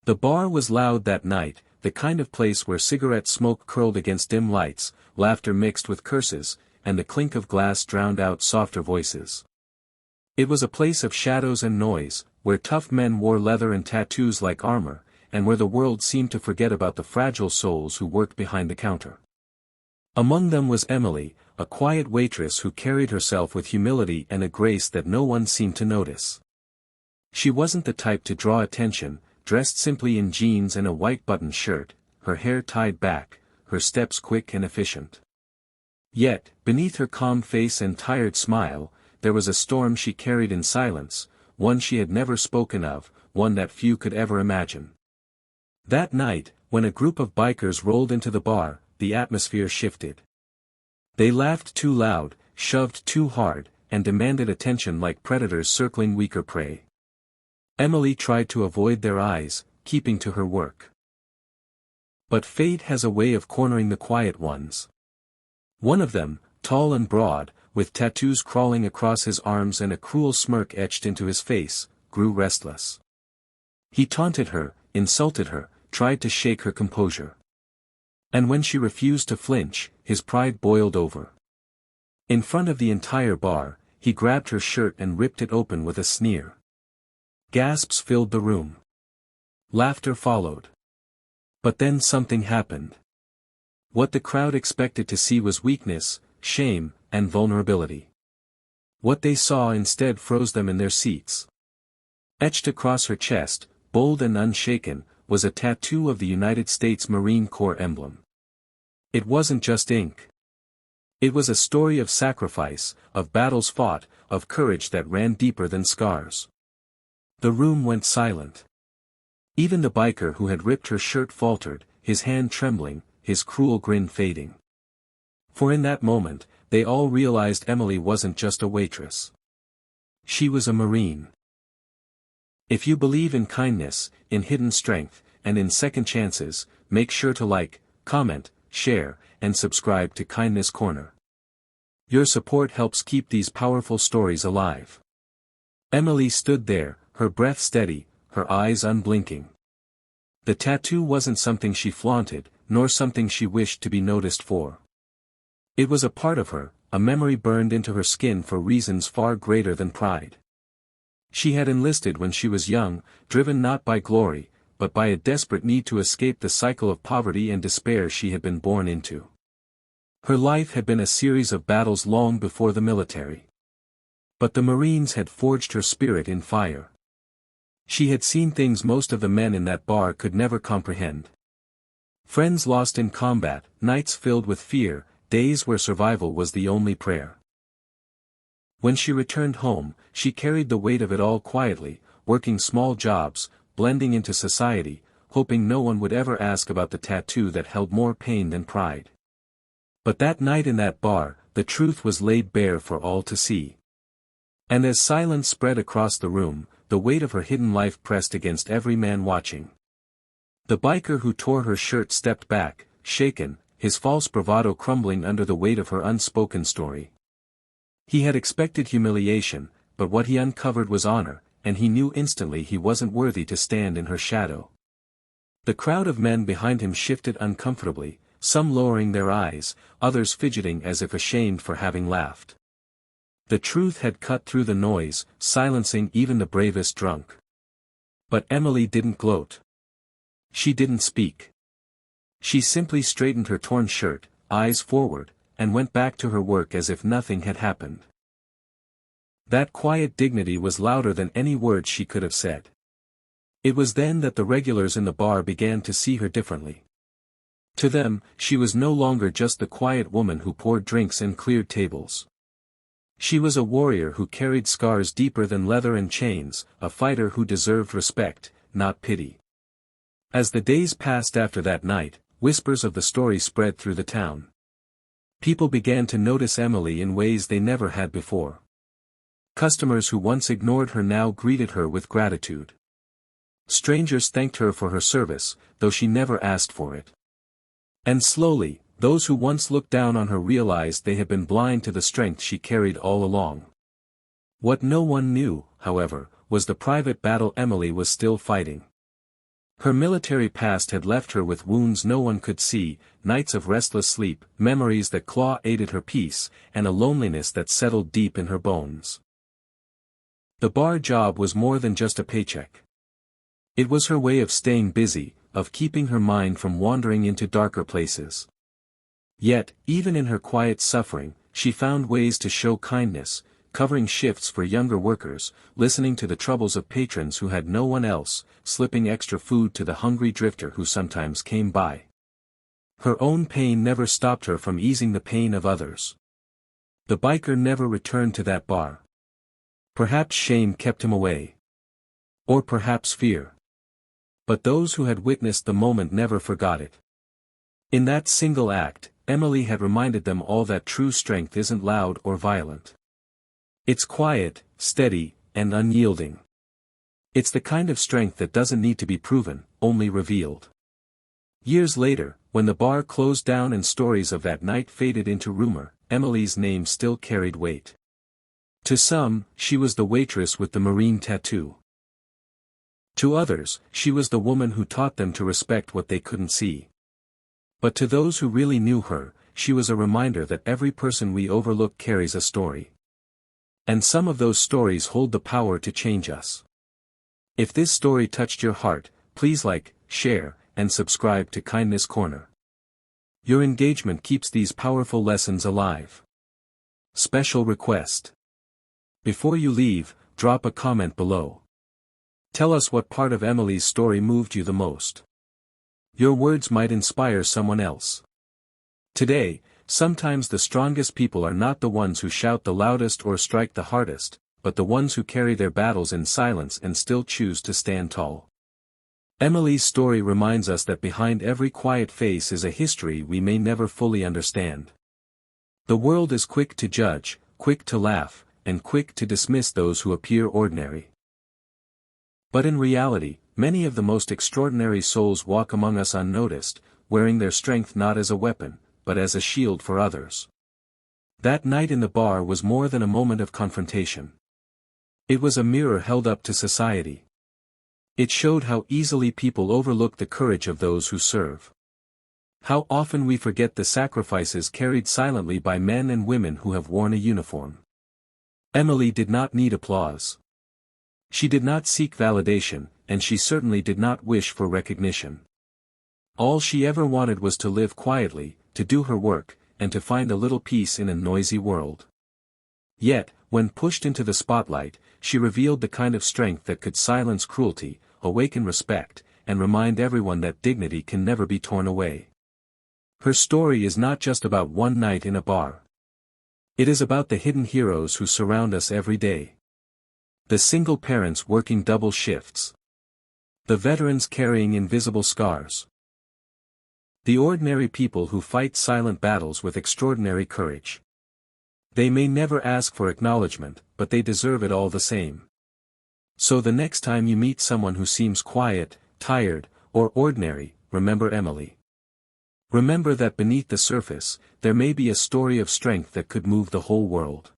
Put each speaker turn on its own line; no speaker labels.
The bar was loud that night, the kind of place where cigarette smoke curled against dim lights, laughter mixed with curses, and the clink of glass drowned out softer voices. It was a place of shadows and noise, where tough men wore leather and tattoos like armor, and where the world seemed to forget about the fragile souls who worked behind the counter. Among them was Emily, a quiet waitress who carried herself with humility and a grace that no one seemed to notice. She wasn't the type to draw attention, dressed simply in jeans and a white button shirt, her hair tied back, her steps quick and efficient. Yet, beneath her calm face and tired smile, there was a storm she carried in silence, one she had never spoken of, one that few could ever imagine. That night, when a group of bikers rolled into the bar, the atmosphere shifted. They laughed too loud, shoved too hard, and demanded attention like predators circling weaker prey. Emily tried to avoid their eyes, keeping to her work. But fate has a way of cornering the quiet ones. One of them, tall and broad, with tattoos crawling across his arms and a cruel smirk etched into his face, grew restless. He taunted her, insulted her, tried to shake her composure. And when she refused to flinch, his pride boiled over. In front of the entire bar, he grabbed her shirt and ripped it open with a sneer. Gasps filled the room. Laughter followed. But then something happened. What the crowd expected to see was weakness, shame, and vulnerability. What they saw instead froze them in their seats. Etched across her chest, bold and unshaken, was a tattoo of the United States Marine Corps emblem. It wasn't just ink. It was a story of sacrifice, of battles fought, of courage that ran deeper than scars. The room went silent. Even the biker who had ripped her shirt faltered, his hand trembling, his cruel grin fading. For in that moment, they all realized Emily wasn't just a waitress. She was a Marine. If you believe in kindness, in hidden strength, and in second chances, make sure to like, comment, share, and subscribe to Kindness Corner. Your support helps keep these powerful stories alive. Emily stood there, her breath steady, her eyes unblinking. The tattoo wasn't something she flaunted, nor something she wished to be noticed for. It was a part of her, a memory burned into her skin for reasons far greater than pride. She had enlisted when she was young, driven not by glory, but by a desperate need to escape the cycle of poverty and despair she had been born into. Her life had been a series of battles long before the military. But the Marines had forged her spirit in fire. She had seen things most of the men in that bar could never comprehend. Friends lost in combat, nights filled with fear, days where survival was the only prayer. When she returned home, she carried the weight of it all quietly, working small jobs, blending into society, hoping no one would ever ask about the tattoo that held more pain than pride. But that night in that bar, the truth was laid bare for all to see. And as silence spread across the room, the weight of her hidden life pressed against every man watching. The biker who tore her shirt stepped back, shaken, his false bravado crumbling under the weight of her unspoken story. He had expected humiliation, but what he uncovered was honor, and he knew instantly he wasn't worthy to stand in her shadow. The crowd of men behind him shifted uncomfortably, some lowering their eyes, others fidgeting as if ashamed for having laughed. The truth had cut through the noise, silencing even the bravest drunk. But Emily didn't gloat. She didn't speak. She simply straightened her torn shirt, eyes forward, and went back to her work as if nothing had happened. That quiet dignity was louder than any words she could have said. It was then that the regulars in the bar began to see her differently. To them, she was no longer just the quiet woman who poured drinks and cleared tables. She was a warrior who carried scars deeper than leather and chains, a fighter who deserved respect, not pity. As the days passed after that night, whispers of the story spread through the town. People began to notice Emily in ways they never had before. Customers who once ignored her now greeted her with gratitude. Strangers thanked her for her service, though she never asked for it. And slowly, those who once looked down on her realized they had been blind to the strength she carried all along. What no one knew, however, was the private battle Emily was still fighting. Her military past had left her with wounds no one could see, nights of restless sleep, memories that claw-aided her peace, and a loneliness that settled deep in her bones. The bar job was more than just a paycheck. It was her way of staying busy, of keeping her mind from wandering into darker places. Yet, even in her quiet suffering, she found ways to show kindness, covering shifts for younger workers, listening to the troubles of patrons who had no one else, slipping extra food to the hungry drifter who sometimes came by. Her own pain never stopped her from easing the pain of others. The biker never returned to that bar. Perhaps shame kept him away. Or perhaps fear. But those who had witnessed the moment never forgot it. In that single act, Emily had reminded them all that true strength isn't loud or violent. It's quiet, steady, and unyielding. It's the kind of strength that doesn't need to be proven, only revealed. Years later, when the bar closed down and stories of that night faded into rumor, Emily's name still carried weight. To some, she was the waitress with the marine tattoo. To others, she was the woman who taught them to respect what they couldn't see. But to those who really knew her, she was a reminder that every person we overlook carries a story. And some of those stories hold the power to change us. If this story touched your heart, please like, share, and subscribe to Kindness Corner. Your engagement keeps these powerful lessons alive. Special request. Before you leave, drop a comment below. Tell us what part of Emily's story moved you the most. Your words might inspire someone else. Today, sometimes the strongest people are not the ones who shout the loudest or strike the hardest, but the ones who carry their battles in silence and still choose to stand tall. Emily's story reminds us that behind every quiet face is a history we may never fully understand. The world is quick to judge, quick to laugh, and quick to dismiss those who appear ordinary. But in reality, many of the most extraordinary souls walk among us unnoticed, wearing their strength not as a weapon, but as a shield for others. That night in the bar was more than a moment of confrontation. It was a mirror held up to society. It showed how easily people overlook the courage of those who serve. How often we forget the sacrifices carried silently by men and women who have worn a uniform. Emily did not need applause. She did not seek validation, and she certainly did not wish for recognition. All she ever wanted was to live quietly, to do her work, and to find a little peace in a noisy world. Yet, when pushed into the spotlight, she revealed the kind of strength that could silence cruelty, awaken respect, and remind everyone that dignity can never be torn away. Her story is not just about one night in a bar. It is about the hidden heroes who surround us every day. The single parents working double shifts. The veterans carrying invisible scars. The ordinary people who fight silent battles with extraordinary courage. They may never ask for acknowledgement, but they deserve it all the same. So the next time you meet someone who seems quiet, tired, or ordinary, remember Emily. Remember that beneath the surface, there may be a story of strength that could move the whole world.